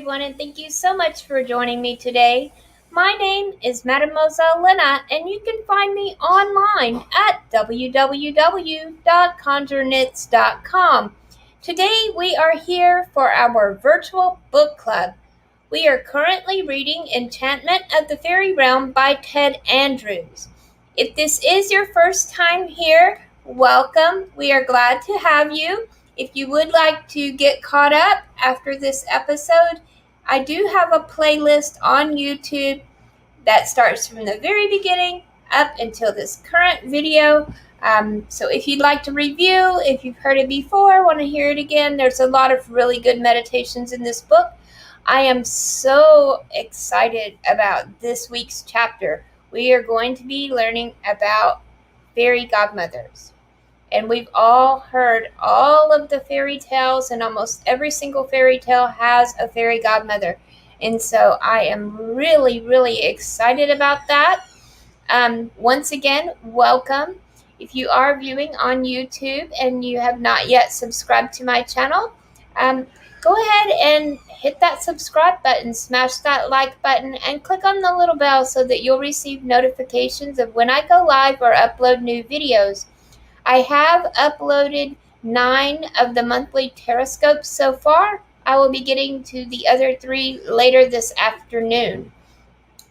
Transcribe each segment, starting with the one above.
everyone, and thank you so much for joining me today. My name is Mademoiselle Lena, and you can find me online at www.conjureknits.com. Today we are here for our virtual book club. We are currently reading Enchantment of the Faerie Realm by Ted Andrews. If this is your first time here, welcome. We are glad to have you. If you would like to get caught up after this episode, I do have a playlist on YouTube that starts from the very beginning up until this current video. So if you'd like to review, if you've heard it before, want to hear it again, there's a lot of really good meditations in this book. I am so excited about this week's chapter. We are going to be learning about fairy godmothers. And we've all heard all of the fairy tales, and almost every single fairy tale has a fairy godmother. And so I am really, really excited about that. Once again, welcome. If you are viewing on YouTube and you have not yet subscribed to my channel, go ahead and hit that subscribe button, smash that like button, and click on the little bell so that you'll receive notifications of when I go live or upload new videos. I have uploaded 9 of the monthly Terrascopes so far. I will be getting to the other 3 later this afternoon.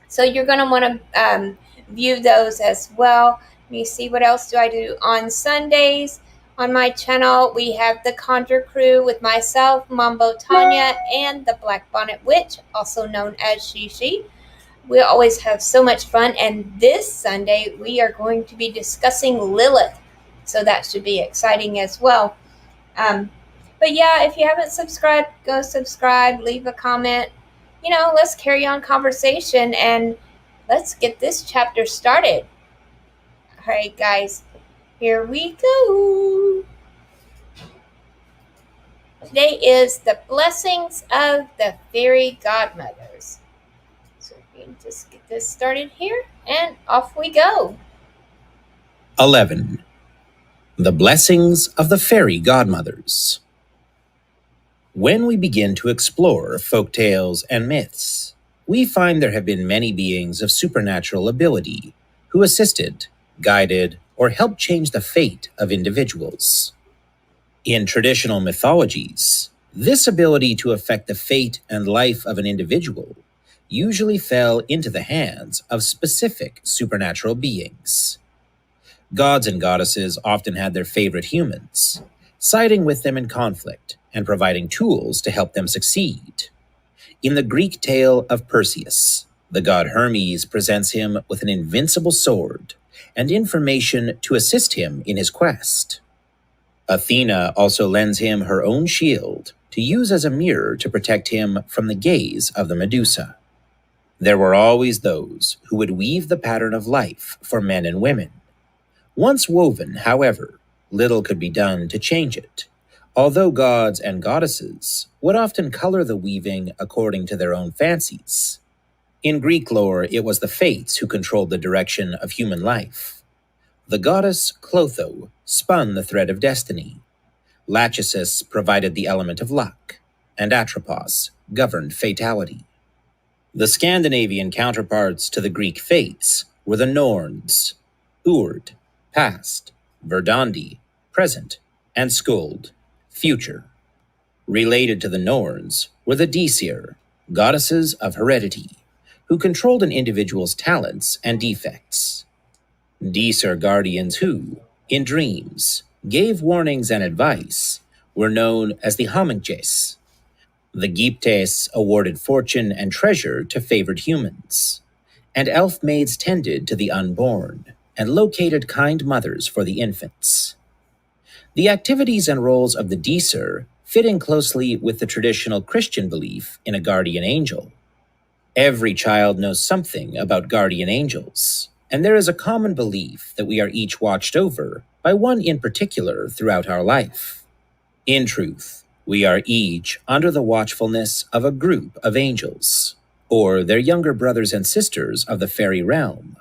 So you're going to want to view those as well. Let me see, what else do I do on Sundays? On my channel, we have the Conjure Crew with myself, Mambo Tanya, and the Black Bonnet Witch, also known as Shishi. We always have so much fun, and this Sunday we are going to be discussing Lilith. So that should be exciting as well. But yeah, if you haven't subscribed, go subscribe, leave a comment. Let's carry on conversation and let's get this chapter started. All right, guys, here we go. Today is the blessings of the fairy godmothers. So we can just get this started here, and off we go. 11. The Blessings of the Fairy Godmothers. When we begin to explore folk tales and myths, we find there have been many beings of supernatural ability who assisted, guided, or helped change the fate of individuals. In traditional mythologies, this ability to affect the fate and life of an individual usually fell into the hands of specific supernatural beings. Gods and goddesses often had their favorite humans, siding with them in conflict and providing tools to help them succeed. In the Greek tale of Perseus, the god Hermes presents him with an invincible sword and information to assist him in his quest. Athena also lends him her own shield to use as a mirror to protect him from the gaze of the Medusa. There were always those who would weave the pattern of life for men and women. Once woven, however, little could be done to change it, although gods and goddesses would often color the weaving according to their own fancies. In Greek lore, it was the Fates who controlled the direction of human life. The goddess Clotho spun the thread of destiny. Lachesis provided the element of luck, and Atropos governed fatality. The Scandinavian counterparts to the Greek Fates were the Norns, Urd, past, Verdandi, present, and Skuld, future. Related to the Norns were the Disir, goddesses of heredity, who controlled an individual's talents and defects. Disir guardians who, in dreams, gave warnings and advice were known as the Hominges. The Gyptes awarded fortune and treasure to favored humans, and elf maids tended to the unborn and located kind mothers for the infants. The activities and roles of the Disir fit in closely with the traditional Christian belief in a guardian angel. Every child knows something about guardian angels, and there is a common belief that we are each watched over by one in particular throughout our life. In truth, we are each under the watchfulness of a group of angels, or their younger brothers and sisters of the Faerie Realm,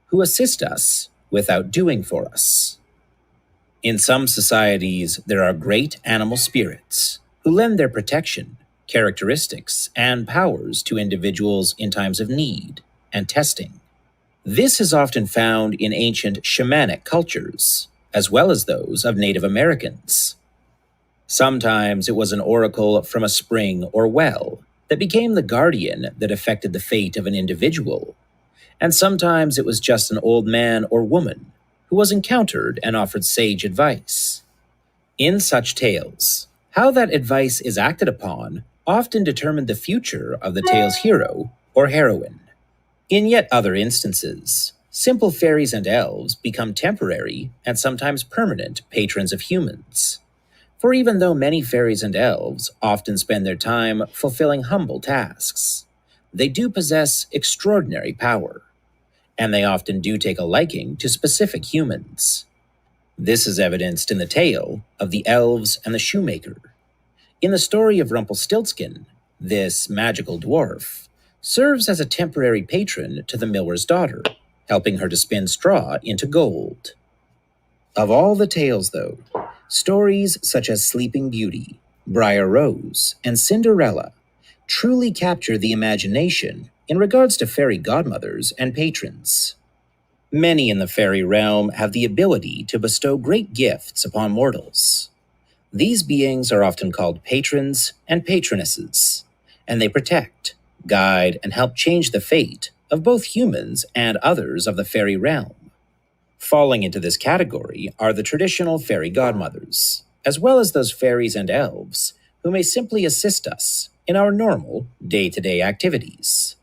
who assist us without doing for us. In some societies, there are great animal spirits who lend their protection, characteristics, and powers to individuals in times of need and testing. This is often found in ancient shamanic cultures, as well as those of Native Americans. Sometimes it was an oracle from a spring or well that became the guardian that affected the fate of an individual, and sometimes it was just an old man or woman who was encountered and offered sage advice. In such tales, how that advice is acted upon often determined the future of the tale's hero or heroine. In yet other instances, simple fairies and elves become temporary and sometimes permanent patrons of humans. For even though many fairies and elves often spend their time fulfilling humble tasks, they do possess extraordinary power, and they often do take a liking to specific humans. This is evidenced in the tale of the elves and the shoemaker. In the story of Rumpelstiltskin, this magical dwarf serves as a temporary patron to the miller's daughter, helping her to spin straw into gold. Of all the tales, though, stories such as Sleeping Beauty, Briar Rose, and Cinderella truly capture the imagination in regards to fairy godmothers and patrons. Many in the fairy realm have the ability to bestow great gifts upon mortals. These beings are often called patrons and patronesses, and they protect, guide, and help change the fate of both humans and others of the fairy realm. Falling into this category are the traditional fairy godmothers, as well as those fairies and elves who may simply assist us in our normal, day-to-day activities.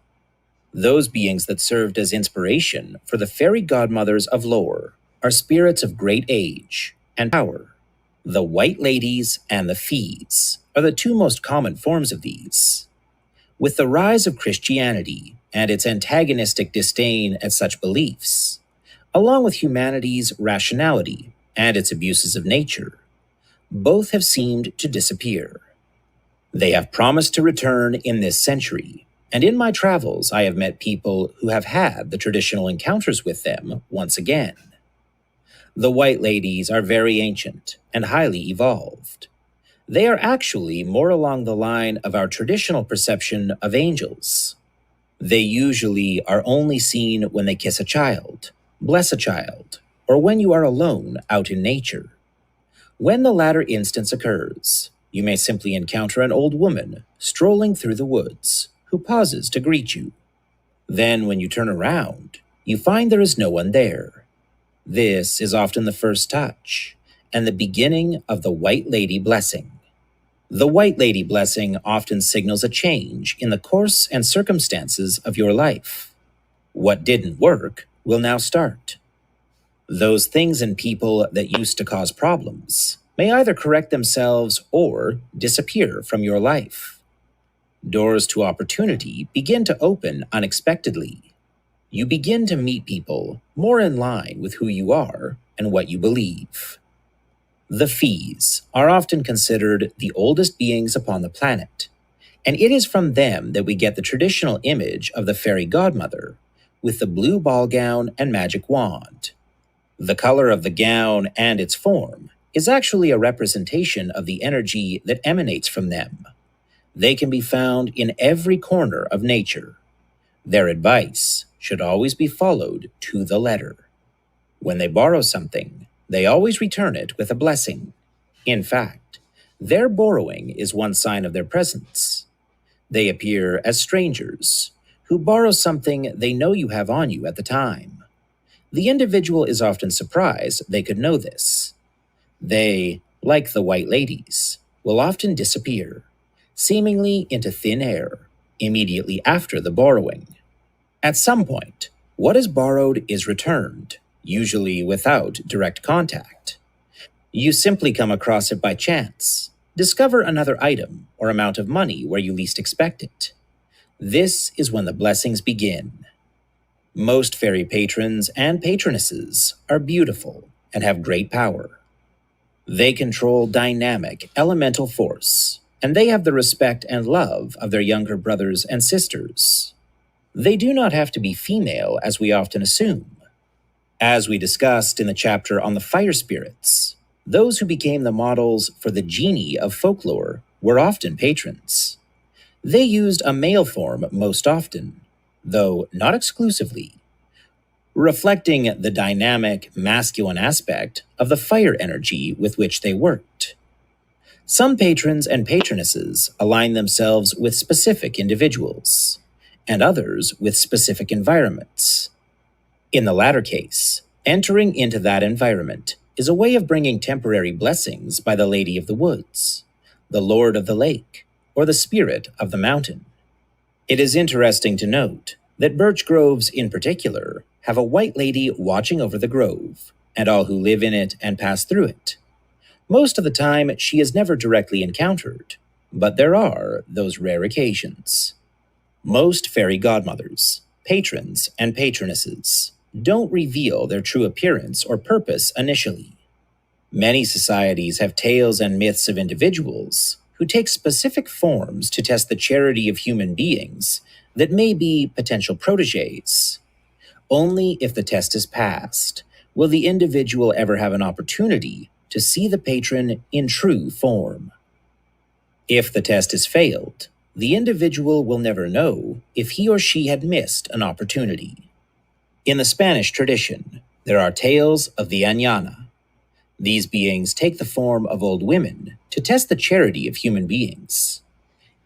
Those beings that served as inspiration for the fairy godmothers of lore are spirits of great age and power. The White Ladies and the Fees are the two most common forms of these. With the rise of Christianity and its antagonistic disdain at such beliefs, along with humanity's rationality and its abuses of nature, both have seemed to disappear. They have promised to return in this century, and in my travels I have met people who have had the traditional encounters with them once again. The White Ladies are very ancient and highly evolved. They are actually more along the line of our traditional perception of angels. They usually are only seen when they kiss a child, bless a child, or when you are alone out in nature. When the latter instance occurs, you may simply encounter an old woman strolling through the woods who pauses to greet you. Then, when you turn around, you find there is no one there. This is often the first touch and the beginning of the White Lady blessing. The White Lady blessing often signals a change in the course and circumstances of your life. What didn't work will now start. Those things and people that used to cause problems may either correct themselves or disappear from your life. Doors to opportunity begin to open unexpectedly. You begin to meet people more in line with who you are and what you believe. The Fees are often considered the oldest beings upon the planet, and it is from them that we get the traditional image of the fairy godmother with the blue ball gown and magic wand. The color of the gown and its form is actually a representation of the energy that emanates from them. They can be found in every corner of nature. Their advice should always be followed to the letter. When they borrow something, they always return it with a blessing. In fact, their borrowing is one sign of their presence. They appear as strangers who borrow something they know you have on you at the time. The individual is often surprised they could know this. They, like the White Ladies, will often disappear, seemingly into thin air, immediately after the borrowing. At some point, what is borrowed is returned, usually without direct contact. You simply come across it by chance, discover another item or amount of money where you least expect it. This is when the blessings begin. Most fairy patrons and patronesses are beautiful and have great power. They control dynamic elemental force, and they have the respect and love of their younger brothers and sisters. They do not have to be female as we often assume. As we discussed in the chapter on the fire spirits, those who became the models for the genie of folklore were often patrons. They used a male form most often, though not exclusively, reflecting the dynamic masculine aspect of the fire energy with which they worked. Some patrons and patronesses align themselves with specific individuals, and others with specific environments. In the latter case, entering into that environment is a way of bringing temporary blessings by the Lady of the Woods, the Lord of the Lake, or the Spirit of the Mountain. It is interesting to note that birch groves in particular have a white lady watching over the grove, and all who live in it and pass through it. Most of the time, she is never directly encountered, but there are those rare occasions. Most fairy godmothers, patrons, and patronesses don't reveal their true appearance or purpose initially. Many societies have tales and myths of individuals who take specific forms to test the charity of human beings that may be potential protégés. Only if the test is passed will the individual ever have an opportunity to see the patron in true form. If the test is failed, the individual will never know if he or she had missed an opportunity. In the Spanish tradition, there are tales of the Añana. These beings take the form of old women to test the charity of human beings.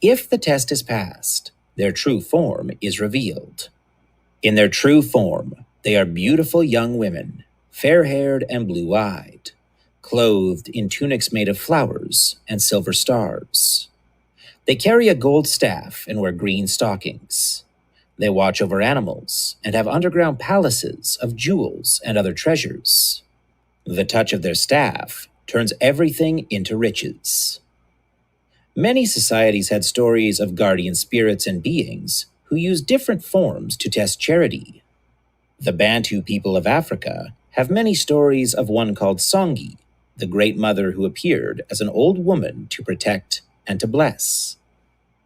If the test is passed, their true form is revealed. In their true form, they are beautiful young women, fair-haired and blue-eyed, clothed in tunics made of flowers and silver stars. They carry a gold staff and wear green stockings. They watch over animals and have underground palaces of jewels and other treasures. The touch of their staff turns everything into riches. Many societies had stories of guardian spirits and beings who used different forms to test charity. The Bantu people of Africa have many stories of one called Songi, the great mother who appeared as an old woman to protect and to bless.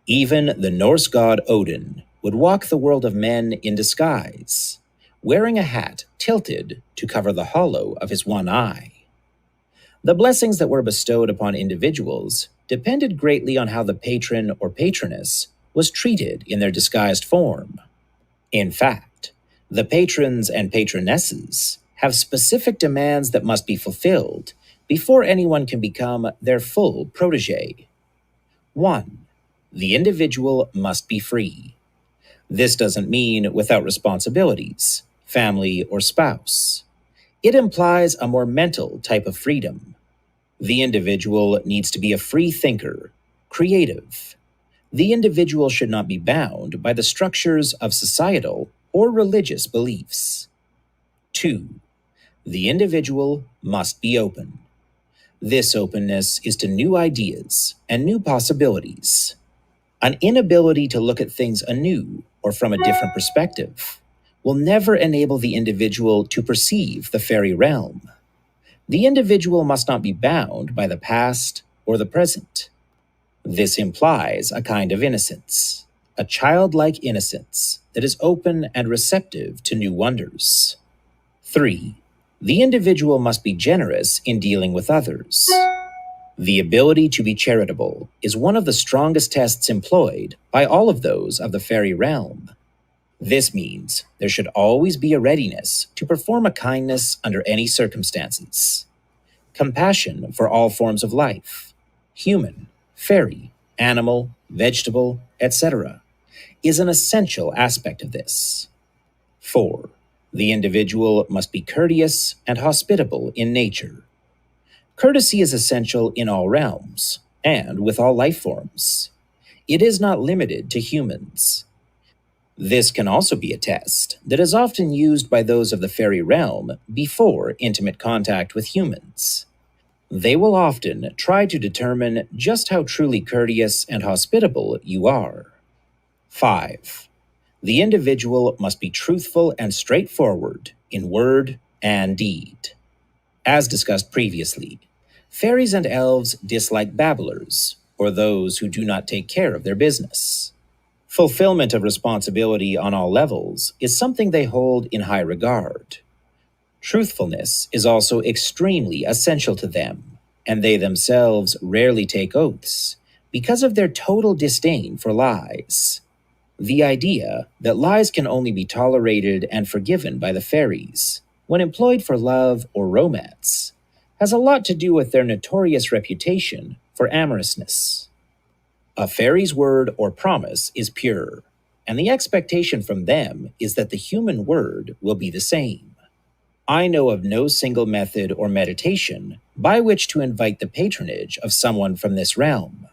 Even the Norse god Odin would walk the world of men in disguise, wearing a hat tilted to cover the hollow of his one eye. The blessings that were bestowed upon individuals depended greatly on how the patron or patroness was treated in their disguised form. In fact, the patrons and patronesses have specific demands that must be fulfilled before anyone can become their full protégé. 1. The individual must be free. This doesn't mean without responsibilities, family, or spouse. It implies a more mental type of freedom. The individual needs to be a free thinker, creative. The individual should not be bound by the structures of societal or religious beliefs. 2. The individual must be open. This openness is to new ideas and new possibilities. An inability to look at things anew or from a different perspective will never enable the individual to perceive the fairy realm. The individual must not be bound by the past or the present. This implies a kind of innocence, a childlike innocence that is open and receptive to new wonders. 3. The individual must be generous in dealing with others. The ability to be charitable is one of the strongest tests employed by all of those of the fairy realm. This means there should always be a readiness to perform a kindness under any circumstances. Compassion for all forms of life, human, fairy, animal, vegetable, etc., is an essential aspect of this. 4. The individual must be courteous and hospitable in nature. Courtesy is essential in all realms, and with all life forms. It is not limited to humans. This can also be a test that is often used by those of the fairy realm before intimate contact with humans. They will often try to determine just how truly courteous and hospitable you are. 5. The individual must be truthful and straightforward in word and deed. As discussed previously, fairies and elves dislike babblers, or those who do not take care of their business. Fulfillment of responsibility on all levels is something they hold in high regard. Truthfulness is also extremely essential to them, and they themselves rarely take oaths, because of their total disdain for lies. The idea that lies can only be tolerated and forgiven by the fairies, when employed for love or romance, has a lot to do with their notorious reputation for amorousness. A fairy's word or promise is pure, and the expectation from them is that the human word will be the same. I know of no single method or meditation by which to invite the patronage of someone from this realm.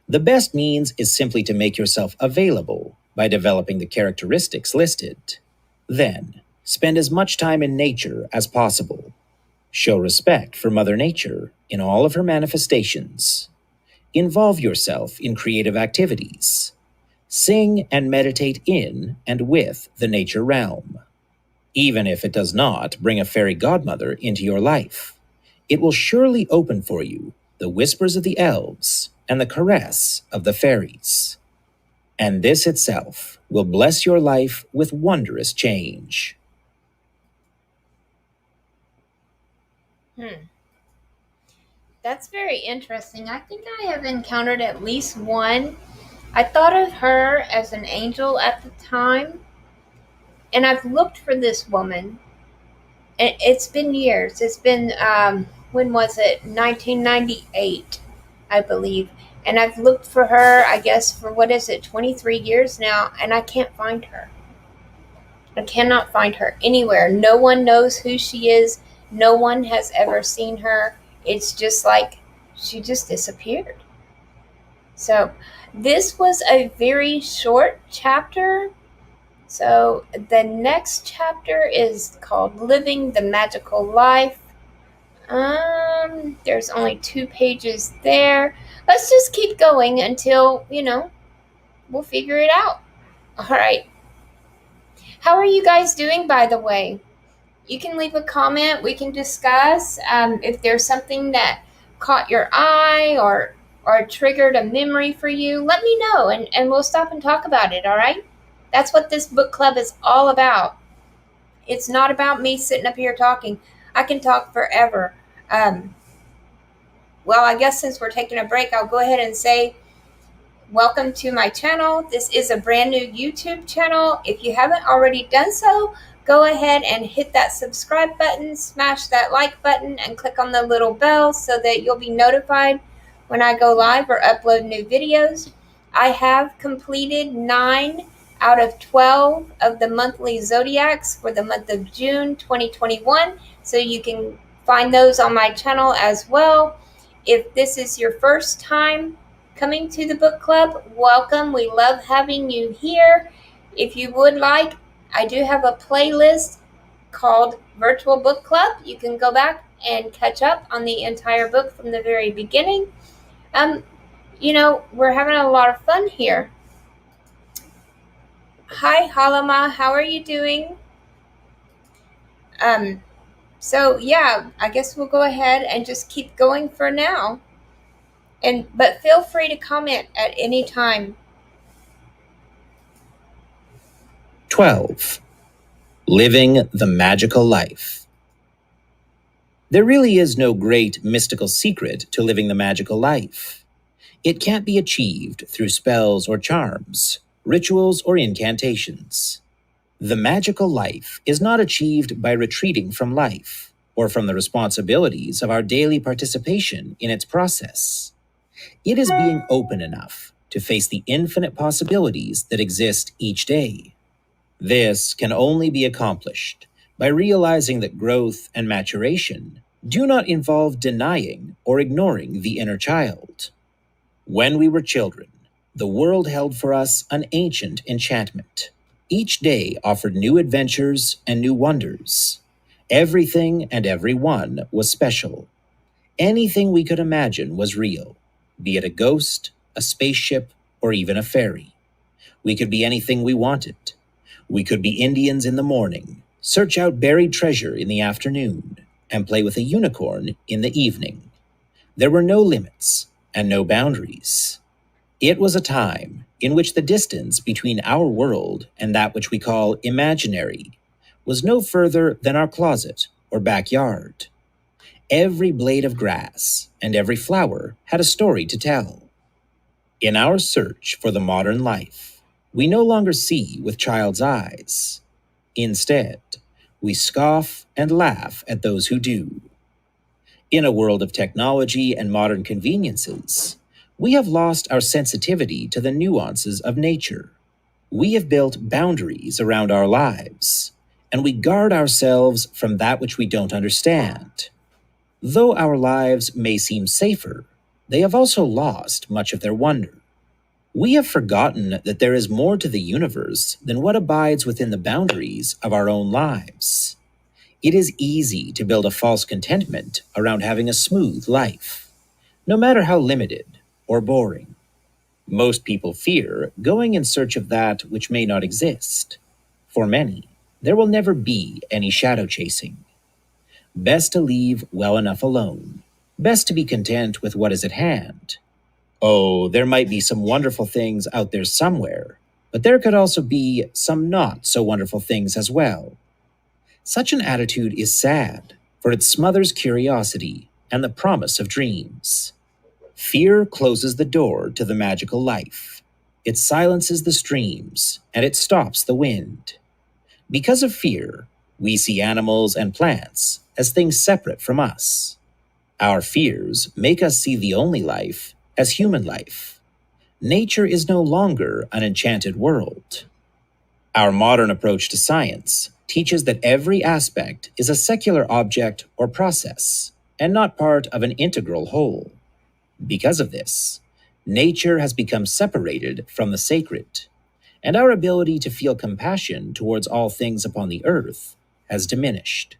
The best means is simply to make yourself available by developing the characteristics listed. Then, spend as much time in nature as possible. Show respect for Mother Nature in all of her manifestations. Involve yourself in creative activities. Sing and meditate in and with the nature realm. Even if it does not bring a fairy godmother into your life, it will surely open for you the whispers of the elves and the caress of the fairies. And this itself will bless your life with wondrous change. That's very interesting. I think I have encountered at least one. I thought of her as an angel at the time, and I've looked for this woman. And it's been years. It's been, when was it? 1998, I believe. And I've looked for her, I guess, for what is it, 23 years now, and I can't find her. I cannot find her anywhere. No one knows who she is. No one has ever seen her. It's just like she just disappeared. So, this was a very short chapter. So, the next chapter is called Living the Magical Life. There's only 2 pages there. Let's just keep going until, we'll figure it out. All right. How are you guys doing, by the way? You can leave a comment. We can discuss if there's something that caught your eye or triggered a memory for you. Let me know, and we'll stop and talk about it, all right? That's what this book club is all about. It's not about me sitting up here talking. I can talk forever. Well, I guess since we're taking a break, I'll go ahead and say welcome to my channel. This is a brand new YouTube channel. If you haven't already done so, go ahead and hit that subscribe button, smash that like button, and click on the little bell so that you'll be notified when I go live or upload new videos. I have completed 9 out of 12 of the monthly zodiacs for the month of June 2021, so you can find those on my channel as well. If this is your first time coming to the book club, welcome. We love having you here. If you would like, I do have a playlist called Virtual Book Club. You can go back and catch up on the entire book from the very beginning. We're having a lot of fun here. Hi, Halama. How are you doing? So yeah, I guess we'll go ahead and just keep going for now. But feel free to comment at any time. 12. Living the Magical Life. There really is no great mystical secret to living the magical life. It can't be achieved through spells or charms, rituals or incantations. The magical life is not achieved by retreating from life or from the responsibilities of our daily participation in its process. It is being open enough to face the infinite possibilities that exist each day. This can only be accomplished by realizing that growth and maturation do not involve denying or ignoring the inner child. When we were children, the world held for us an ancient enchantment. Each day offered new adventures and new wonders. Everything and everyone was special. Anything we could imagine was real, be it a ghost, a spaceship, or even a fairy. We could be anything we wanted. We could be Indians in the morning, search out buried treasure in the afternoon, and play with a unicorn in the evening. There were no limits and no boundaries. It was a time in which the distance between our world and that which we call imaginary was no further than our closet or backyard. Every blade of grass and every flower had a story to tell. In our search for the modern life, we no longer see with child's eyes. Instead, we scoff and laugh at those who do. In a world of technology and modern conveniences, we have lost our sensitivity to the nuances of nature. We have built boundaries around our lives, and we guard ourselves from that which we don't understand. Though our lives may seem safer, they have also lost much of their wonder. We have forgotten that there is more to the universe than what abides within the boundaries of our own lives. It is easy to build a false contentment around having a smooth life, no matter how limited or boring. Most people fear going in search of that which may not exist. For many, there will never be any shadow chasing. Best to leave well enough alone. Best to be content with what is at hand. Oh, there might be some wonderful things out there somewhere, but there could also be some not so wonderful things as well. Such an attitude is sad, for it smothers curiosity and the promise of dreams. Fear closes the door to the magical life. It silences the streams, and it stops the wind. Because of fear, we see animals and plants as things separate from us. Our fears make us see the only life as human life. Nature is no longer an enchanted world. Our modern approach to science teaches that every aspect is a secular object or process, and not part of an integral whole. Because of this, nature has become separated from the sacred, and our ability to feel compassion towards all things upon the earth has diminished.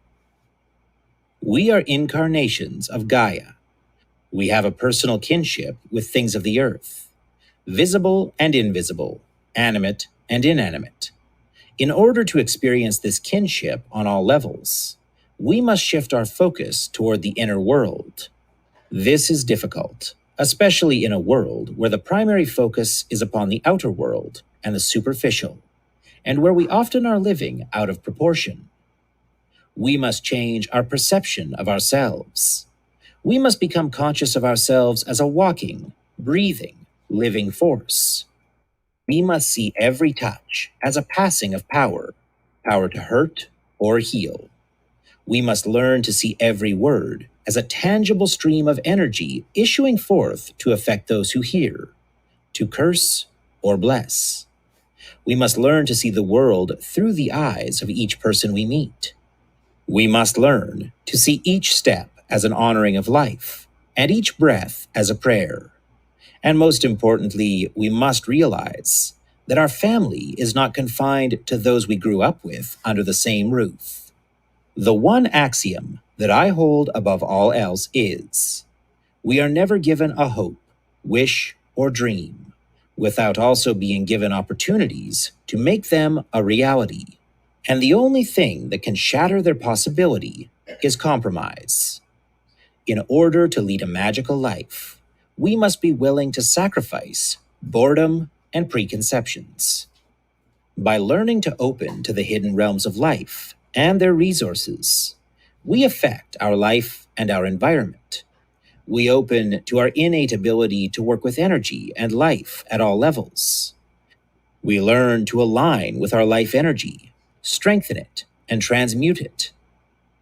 We are incarnations of Gaia. We have a personal kinship with things of the earth, visible and invisible, animate and inanimate. In order to experience this kinship on all levels, we must shift our focus toward the inner world. This is difficult, especially in a world where the primary focus is upon the outer world and the superficial, and where we often are living out of proportion. We must change our perception of ourselves. We must become conscious of ourselves as a walking, breathing, living force. We must see every touch as a passing of power, power to hurt or heal. We must learn to see every word as a tangible stream of energy issuing forth to affect those who hear, to curse or bless. We must learn to see the world through the eyes of each person we meet. We must learn to see each step as an honoring of life, and each breath as a prayer. And most importantly, we must realize that our family is not confined to those we grew up with under the same roof. The one axiom that I hold above all else is, we are never given a hope, wish, or dream without also being given opportunities to make them a reality. And the only thing that can shatter their possibility is compromise. In order to lead a magical life, we must be willing to sacrifice boredom and preconceptions. By learning to open to the hidden realms of life and their resources, we affect our life and our environment. We open to our innate ability to work with energy and life at all levels. We learn to align with our life energy, strengthen it, and transmute it.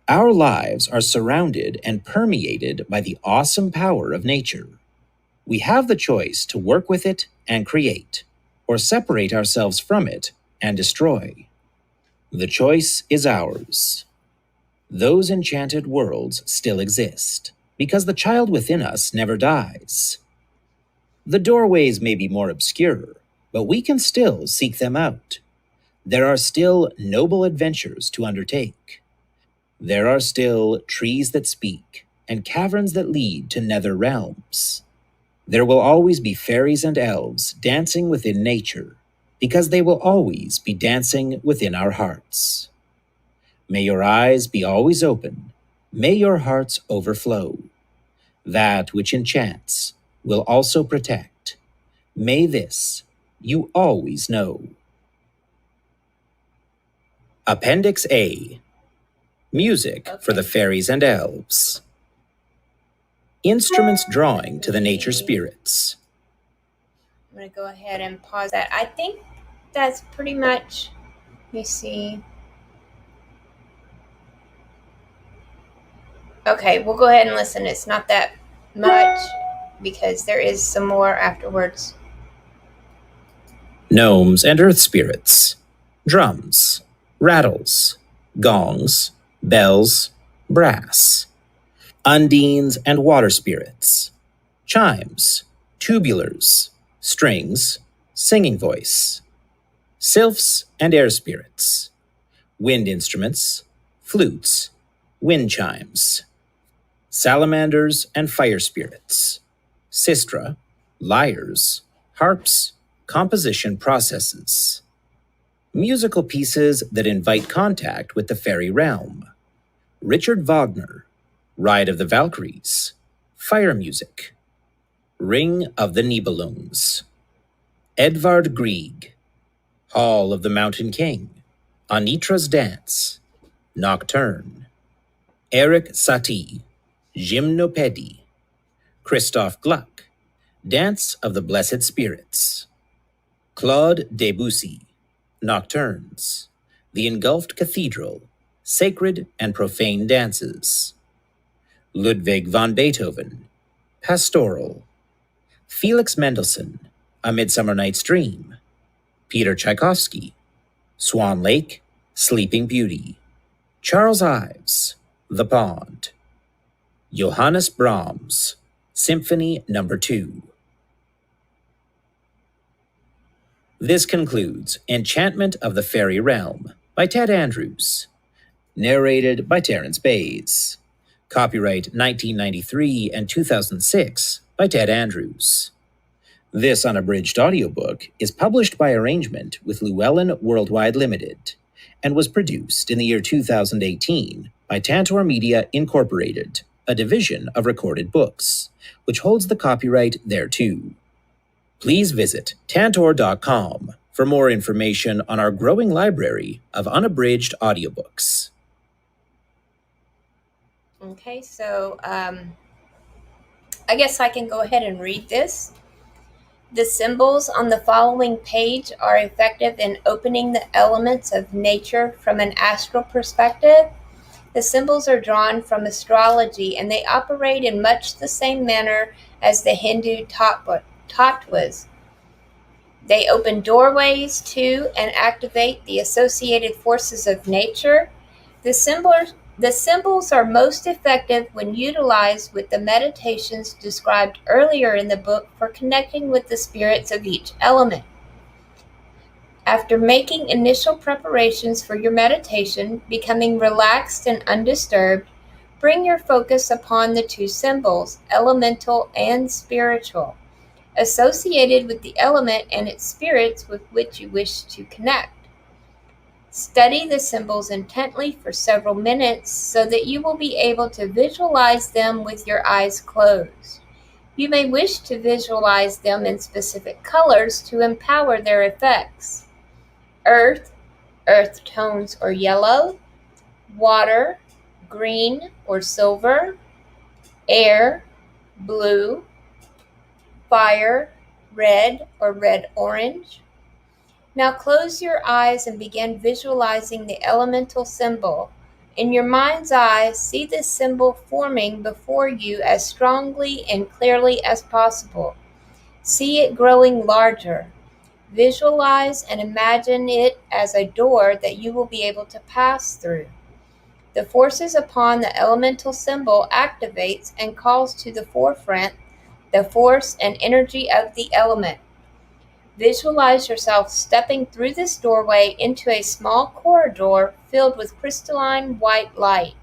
Our lives are surrounded and permeated by the awesome power of nature. We have the choice to work with it and create, or separate ourselves from it and destroy. The choice is ours. Those enchanted worlds still exist, because the child within us never dies. The doorways may be more obscure, but we can still seek them out. There are still noble adventures to undertake. There are still trees that speak, and caverns that lead to nether realms. There will always be fairies and elves dancing within nature, because they will always be dancing within our hearts. May your eyes be always open. May your hearts overflow. That which enchants will also protect. May this you always know. Appendix A. Music for the fairies and elves. Instruments drawing to the nature spirits. I'm going to go ahead and pause that. I think that's pretty much, let me see. Okay, we'll go ahead and listen. It's not that much because there is some more afterwards. Gnomes and earth spirits, drums, rattles, gongs, bells, brass, undines and water spirits, chimes, tubulars, strings, singing voice, sylphs and air spirits, wind instruments, flutes, wind chimes, salamanders and fire spirits, sistra, lyres, harps, composition processes, musical pieces that invite contact with the Faerie Realm, Richard Wagner, Ride of the Valkyries, fire music, Ring of the Nibelungs, Edvard Grieg, Hall of the Mountain King, Anitra's Dance, Nocturne, Eric Satie, Gymnopédie, Christoph Gluck, Dance of the Blessed Spirits, Claude Debussy, Nocturnes, The Engulfed Cathedral, Sacred and Profane Dances, Ludwig van Beethoven, Pastoral, Felix Mendelssohn, A Midsummer Night's Dream, Peter Tchaikovsky, Swan Lake, Sleeping Beauty, Charles Ives, The Pond, Johannes Brahms, Symphony No. 2. This concludes Enchantment of the Faerie Realm by Ted Andrews, narrated by Terrence Bays. Copyright 1993 and 2006 by Ted Andrews. This unabridged audiobook is published by arrangement with Llewellyn Worldwide Limited and was produced in the year 2018 by Tantor Media Incorporated, a division of Recorded Books, which holds the copyright thereto. Please visit tantor.com for more information on our growing library of unabridged audiobooks. Okay, so I guess I can go ahead and read this. The symbols on the following page are effective in opening the elements of nature from an astral perspective. The symbols are drawn from astrology, and they operate in much the same manner as the Hindu tattvas. They open doorways to and activate the associated forces of nature. The symbols are most effective when utilized with the meditations described earlier in the book for connecting with the spirits of each element. After making initial preparations for your meditation, becoming relaxed and undisturbed, bring your focus upon the two symbols, elemental and spiritual, associated with the element and its spirits with which you wish to connect. Study the symbols intently for several minutes so that you will be able to visualize them with your eyes closed. You may wish to visualize them in specific colors to empower their effects. Earth, earth tones or yellow. Water, green or silver. Air, blue. Fire, red or red-orange. Now close your eyes and begin visualizing the elemental symbol. In your mind's eye, see this symbol forming before you as strongly and clearly as possible. See it growing larger. Visualize and imagine it as a door that you will be able to pass through. The forces upon the elemental symbol activates and calls to the forefront the force and energy of the element. Visualize yourself stepping through this doorway into a small corridor filled with crystalline white light.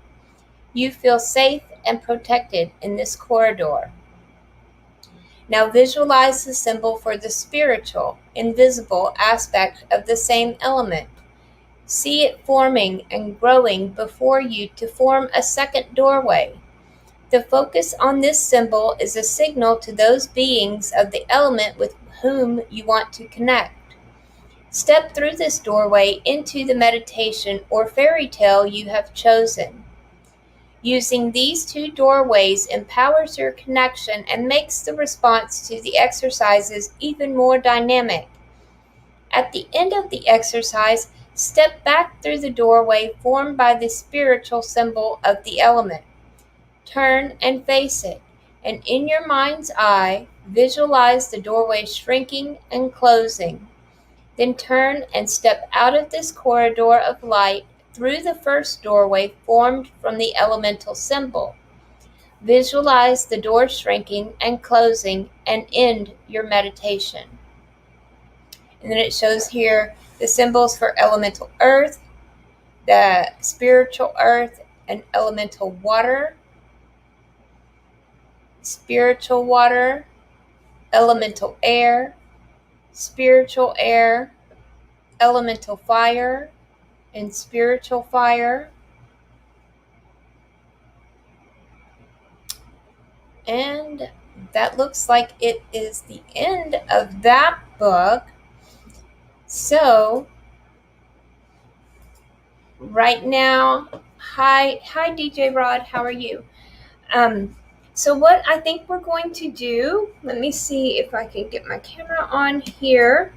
You feel safe and protected in this corridor. Now visualize the symbol for the spiritual, invisible aspect of the same element. See it forming and growing before you to form a second doorway. The focus on this symbol is a signal to those beings of the element with whom you want to connect. Step through this doorway into the meditation or fairy tale you have chosen. Using these two doorways empowers your connection and makes the response to the exercises even more dynamic. At the end of the exercise, step back through the doorway formed by the spiritual symbol of the element. Turn and face it, and in your mind's eye, visualize the doorway shrinking and closing. Then turn and step out of this corridor of light through the first doorway formed from the elemental symbol. Visualize the door shrinking and closing and end your meditation. And then it shows here the symbols for elemental earth, the spiritual earth, and elemental water, spiritual water, elemental air, spiritual air, elemental fire, and spiritual fire. And that looks like it is the end of that book. So right now, hi DJ Rod, how are you? So what I think we're going to do, let me see if I can get my camera on here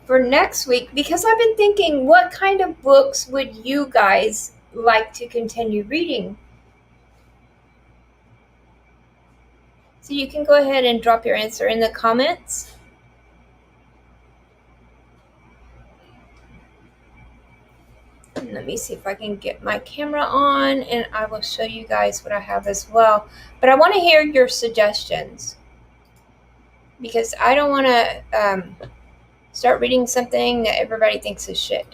for next week, because I've been thinking, what kind of books would you guys like to continue reading? So you can go ahead and drop your answer in the comments. And let me see if I can get my camera on, and I will show you guys what I have as well. But I want to hear your suggestions, because I don't want to start reading something that everybody thinks is shit.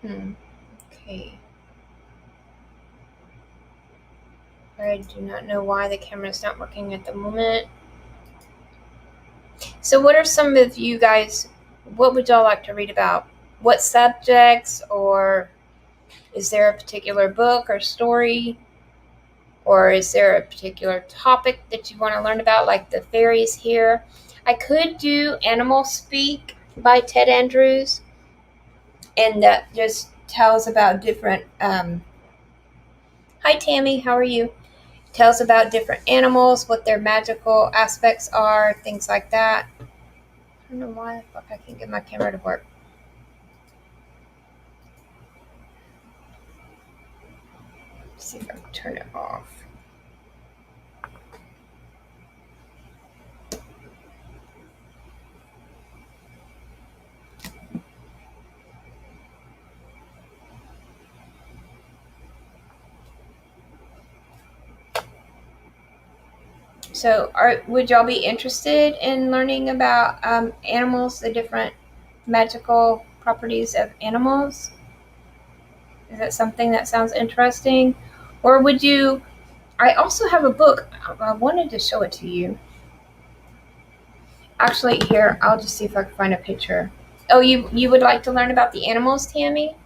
Okay. I do not know why the camera is not working at the moment. So what are some of you guys, what would y'all like to read about? What subjects, or is there a particular book or story? Or is there a particular topic that you want to learn about, like the fairies here? I could do Animal Speak by Ted Andrews, and that just tells about different, hi Tammy, how are you? Tells about different animals, what their magical aspects are, things like that. I don't know why the fuck I can't get my camera to work. Let's see if I can turn it off. So, would y'all be interested in learning about animals, the different magical properties of animals? Is that something that sounds interesting? Or would you... I also have a book. I wanted to show it to you. Actually, here, I'll just see if I can find a picture. Oh, you would like to learn about the animals, Tammy?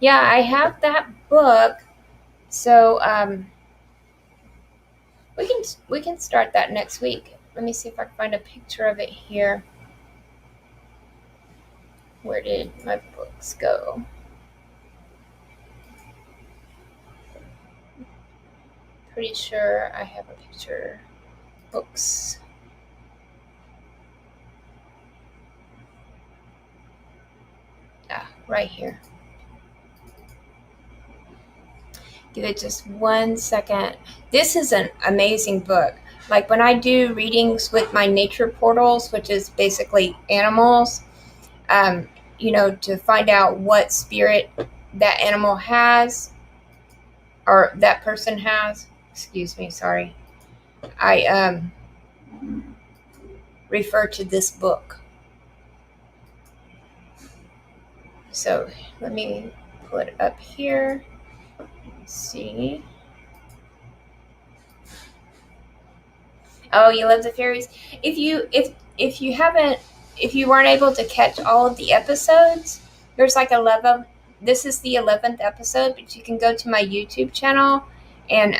Yeah, I have that book. So, we can start that next week. Let me see if I can find a picture of it here. Where did my books go? Pretty sure I have a picture. Books. Ah, right here. Give it just 1 second. This is an amazing book. Like when I do readings with my nature portals, which is basically animals, to find out what spirit that animal has, or that person has. Excuse me, sorry. I refer to this book. So let me pull it up here. Let's see. Oh, you love the fairies. If you weren't able to catch all of the episodes, there's like 11. This is the 11th episode, but you can go to my YouTube channel, and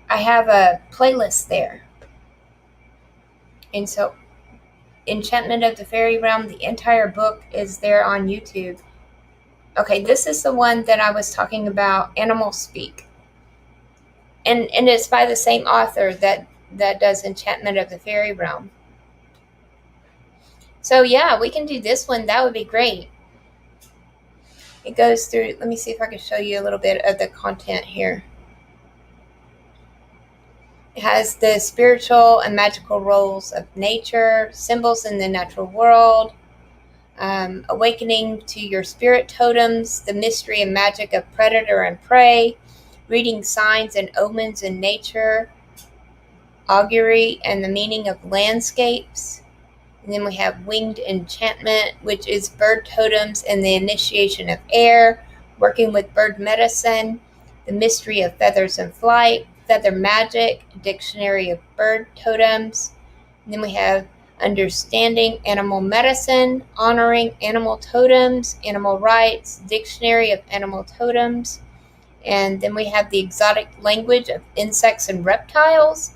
I have a playlist there. And so Enchantment of the Faerie Realm, the entire book is there on YouTube. Okay, this is the one that I was talking about, Animal Speak. And it's by the same author that does Enchantment of the Faerie Realm. So yeah, we can do this one. That would be great. It goes through, let me see if I can show you a little bit of the content here. It has the spiritual and magical roles of nature, symbols in the natural world, awakening to your spirit totems, the mystery and magic of predator and prey, reading signs and omens in nature, augury and the meaning of landscapes. And then we have winged enchantment, which is bird totems and the initiation of air, working with bird medicine, the mystery of feathers and flight, feather magic, dictionary of bird totems. And then we have understanding animal medicine, honoring animal totems, animal rights, dictionary of animal totems. And then we have the exotic language of insects and reptiles,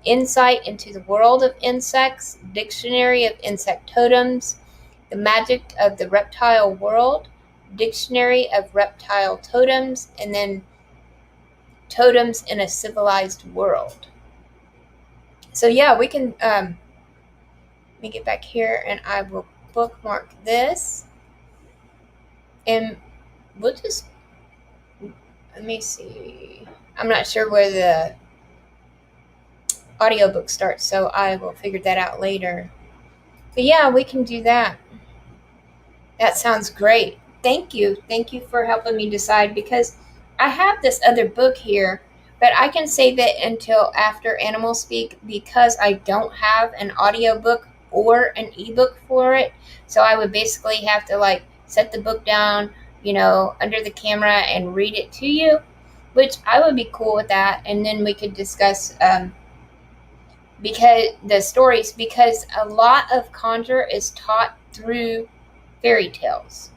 insight into the world of insects, dictionary of insect totems, the magic of the reptile world, dictionary of reptile totems, and then totems in a civilized world. So yeah, we can, let me get back here and I will bookmark this. And we'll just, let me see. I'm not sure where the audiobook starts, so I will figure that out later. But yeah, we can do that. That sounds great. Thank you. Thank you for helping me decide, because I have this other book here, but I can save it until after Animal Speak because I don't have an audiobook or an ebook for it. So I would basically have to like set the book down, under the camera and read it to you, which I would be cool with that. And then we could discuss because the stories, because a lot of conjure is taught through fairy tales,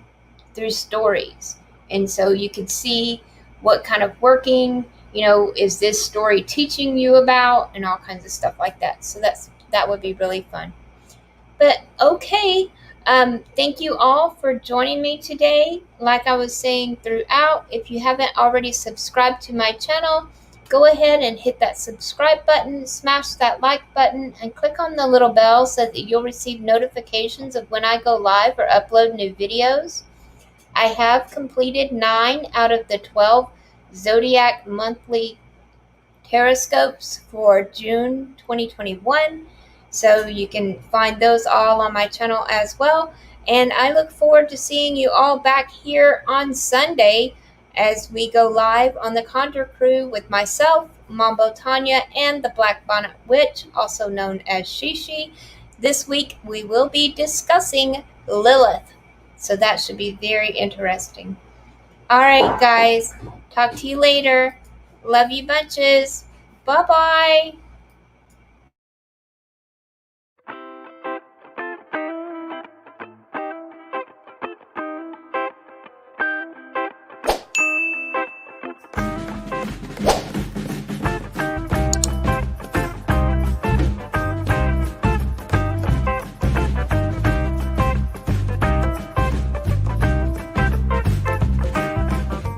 through stories. And so you could see what kind of working, is this story teaching you about, and all kinds of stuff like that. So that would be really fun. But okay, thank you all for joining me today. Like I was saying throughout, if you haven't already subscribed to my channel, go ahead and hit that subscribe button, smash that like button, and click on the little bell so that you'll receive notifications of when I go live or upload new videos. I have completed 9 out of the 12 Zodiac monthly horoscopes for June 2021. So you can find those all on my channel as well. And I look forward to seeing you all back here on Sunday as we go live on the Conjure Crew with myself, Mambo Tanya, and the Black Bonnet Witch, also known as Shishi. This week we will be discussing Lilith. So that should be very interesting. All right, guys. Talk to you later. Love you bunches. Bye-bye.